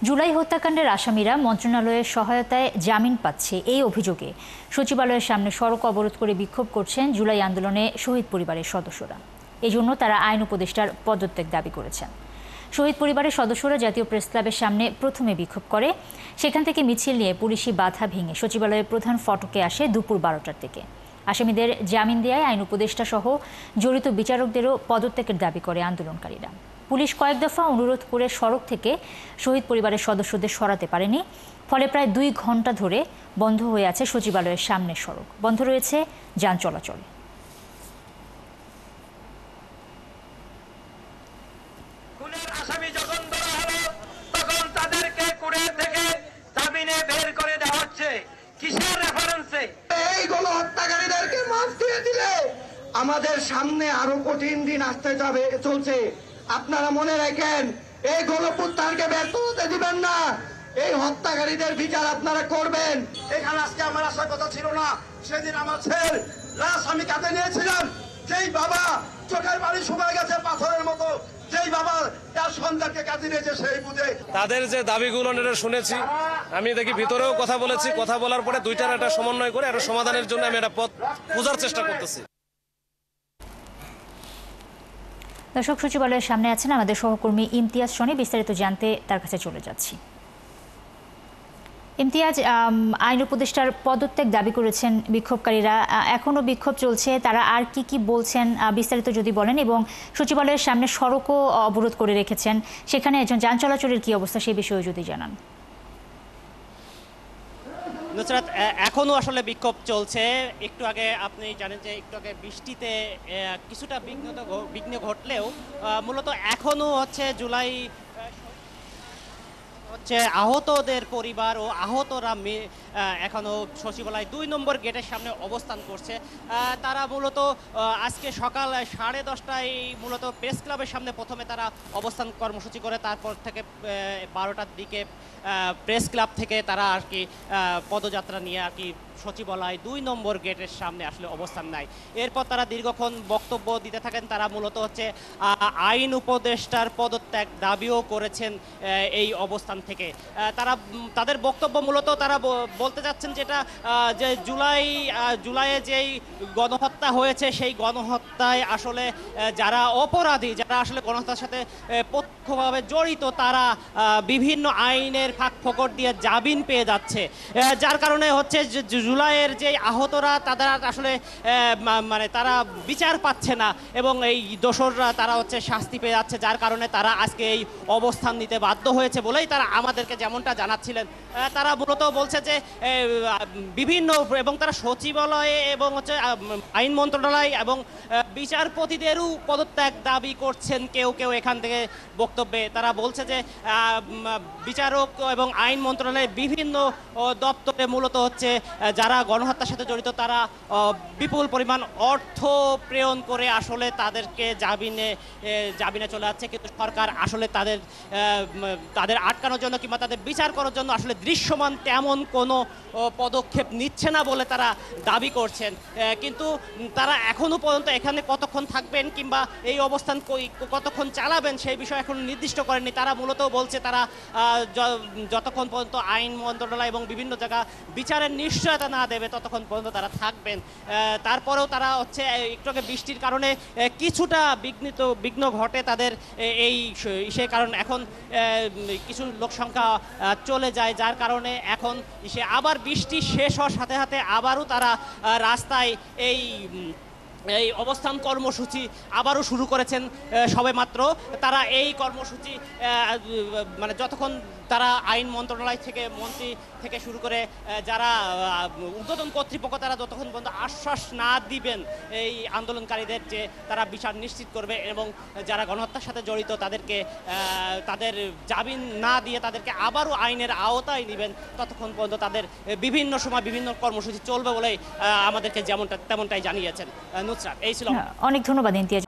জুলাই হত্যাকাণ্ডের আসামিরা মন্ত্রণালয়ের সহায়তায় জামিন পাচ্ছে এই অভিযোগে সচিবালয়ের সামনে সড়ক অবরোধ করে বিক্ষোভ করছেন জুলাই আন্দোলনে শহীদ পরিবারের সদস্যরা। এজন্য তারা আইন উপদেষ্টার পদত্যাগ দাবি করেছেন। শহীদ পরিবারের সদস্যরা জাতীয় প্রেস ক্লাবের সামনে প্রথমে বিক্ষোভ করে, সেখান থেকে মিছিল নিয়ে পুলিশি বাধা ভেঙে সচিবালয়ের প্রধান ফটকে আসে দুপুর 12টার দিকে। আসামিদের জামিন দেয়ায় আইন উপদেষ্টা সহ জড়িত বিচারকদেরও পদত্যাগের দাবি করে আন্দোলনকারীরা। পুলিশ কয়েক দফা অনুরোধ করে সড়ক থেকে শহীদ পরিবারের সদস্যদের সরাতে পারেনি, ফলে প্রায় 2 ঘন্টা ধরে বন্ধ হয়ে আছে সচিবালয়ের সামনের সড়ক। বন্ধ রয়েছে যান চলাচল। আসামি যখন ধরা হলো তখন তাদেরকে কুড়ে থেকে জামিনে বের করে দেওয়া হচ্ছে কিসের রেফারেন্সে? এইগুলো হত্যাকারীদেরকে মাফ দিয়ে দিলে আমাদের সামনে আরো কঠিন দিন আসতে যাবে চলছে। আপনারা মনে রাখেন, এই গণপুত্তানকে ব্যর্থ হতে দিবেন না। এই হত্যাকারীদের বিচার আপনারা করবেন। এখানে আজকে আমার আসার কথা ছিল না। সেদিন আমার ছেলে লাশ আমি কাঁধে নিয়েছিলাম। যেই বাবা চোখের পানি শুকায় গেছে পাথরের মতো, যেই বাবা তার সন্তানকে কাঁধে নিয়েছে সেই বুঝে তাদের যে দাবিগুলো শুনেছি, আমি দেখি ভিতরেও কথা বলেছি। কথা বলার পরে দুইটার একটা সমন্বয় করে একটা সমাধানের জন্য আমি একটা পথ খোঁজার চেষ্টা করতেছি। দর্শক, সচিবালয়ের সামনে আছেন আমাদের সহকর্মী ইমতিয়াজ সনি, বিস্তারিত জানতে তার কাছে চলে যাচ্ছি। ইমতিয়াজ, আইন উপদেষ্টার পদত্যাগ দাবি করেছেন বিক্ষোভকারীরা, এখনো বিক্ষোভ চলছে, তারা আর কি কি বলছেন বিস্তারিত যদি বলেন, এবং সচিবালয়ের সামনে সড়কও অবরোধ করে রেখেছেন, সেখানে যান চলাচলের কি অবস্থা সেই বিষয়ে যদি জানান। নুসরাত, এখনও আসলে বিক্ষোভ চলছে। একটু আগে আপনি জানেন যে একটু আগে বৃষ্টিতে কিছুটা বিঘ্ন ঘটলেও মূলত এখনও জুলাই আহতদের পরিবার ও আহতরা এখনো সচিবালয় 2 নম্বর গেটের সামনে অবস্থান করছে। তারা মূলত আজকে সকাল 10:30টায় মূলত প্রেস ক্লাবের সামনে প্রথমে তারা অবস্থান কর্মসূচি করে, তারপর থেকে 12টার দিকে প্রেস ক্লাব থেকে তারা আর কি পদযাত্রা নিয়ে আর কি সচিবালয় 2 নম্বর গেটের সামনে আসলে অবস্থান নেয়। এরপর তারা দীর্ঘক্ষণ বক্তব্য দিতে থাকেন। তারা মূলত আইন উপদেষ্টার পদত্যাগ দাবিও করেছেন এই অবস্থান থেকে। তাদের বক্তব্য মূলত তারা বলতে যাচ্ছেন যেটা যে জুলাইয়ে যেই গণহত্যা হয়েছে সেই গণহত্যায় আসলে যারা অপরাধী, যারা আসলে গণহত্যার সাথে প্রত্যক্ষভাবে জড়িত, তারা বিভিন্ন আইনের ফাঁক ফোকর দিয়ে জামিন পেয়ে যাচ্ছে, যার কারণে যে জুলাইয়ের যে আহতরা তারা আসলে মানে তারা বিচার পাচ্ছে না, এবং এই দোষররা তারা শাস্তি পেয়ে যাচ্ছে, যার কারণে তারা আজকে এই অবস্থান নিতে বাধ্য হয়েছে বলেই তারা আমাদেরকে যেমনটা জানাচ্ছিলেন। তারা মূলত বলছে যে বিভিন্ন এবং তারা সচিবালয়ে এবং আইন মন্ত্রণালয় এবং বিচারপতিদেরও পদত্যাগ দাবি করছেন কেউ কেউ। এখান থেকে বক্তব্যে তারা বলছে যে বিচারক এবং আইন মন্ত্রণালয়ের বিভিন্ন দপ্তরে মূলত যারা গণহত্যার সাথে জড়িত তারা বিপুল পরিমাণ অর্থ প্রেরণ করে আসলে তাদেরকে জামিনে চলে যাচ্ছে, কিন্তু সরকার আসলে তাদের আটকানোর জন্য কিংবা তাদের বিচার করার জন্য আসলে দৃশ্যমান তেমন কোনো পদক্ষেপ নিচ্ছে না বলে তারা দাবি করছেন। কিন্তু তারা এখনো পর্যন্ত এখানে কতক্ষণ থাকবেন কিংবা এই অবস্থান কতক্ষণ চালাবেন সেই বিষয়ে এখন নির্দিষ্ট করেননি। তারা মূলত বলছে তারা যতক্ষণ পর্যন্ত আইন মন্ত্রণালয় এবং বিভিন্ন জায়গা বিচারের নিশ্চয়তা না দেবে ততক্ষণ পর্যন্ত তারা থাকবেন। তারপরেও তারা একটু আগে বৃষ্টির কারণে কিছুটা বিঘ্ন ঘটে তাদের সে কারণ এখন কিছু লোক সংখ্যা চলে যায়, যার কারণে এখন আবার বৃষ্টি শেষ হওয়ার সাথে সাথে আবারও তারা রাস্তায় এই অবস্থান কর্মসূচি আবারও শুরু করেছেন সবেমাত্র। তারা এই কর্মসূচি মানে যতক্ষণ তারা আইন মন্ত্রণালয় থেকে মন্ত্রী থেকে শুরু করে যারা ঊর্ধ্বতন কর্তৃপক্ষ তারা যতক্ষণ পর্যন্ত আশ্বাস না দিবেন এই আন্দোলনকারীদের যে তারা বিচার নিশ্চিত করবে এবং যারা গণহত্যার সাথে জড়িত তাদেরকে তাদের জামিন না দিয়ে তাদেরকে আবারও আইনের আওতায় নেবেন, ততক্ষণ পর্যন্ত তাদের বিভিন্ন সময় বিভিন্ন কর্মসূচি চলবে বলেই আমাদেরকে তেমনটাই জানিয়েছেন। নুসরাত, এই ছিল। অনেক ধন্যবাদ ইমতিয়াজ।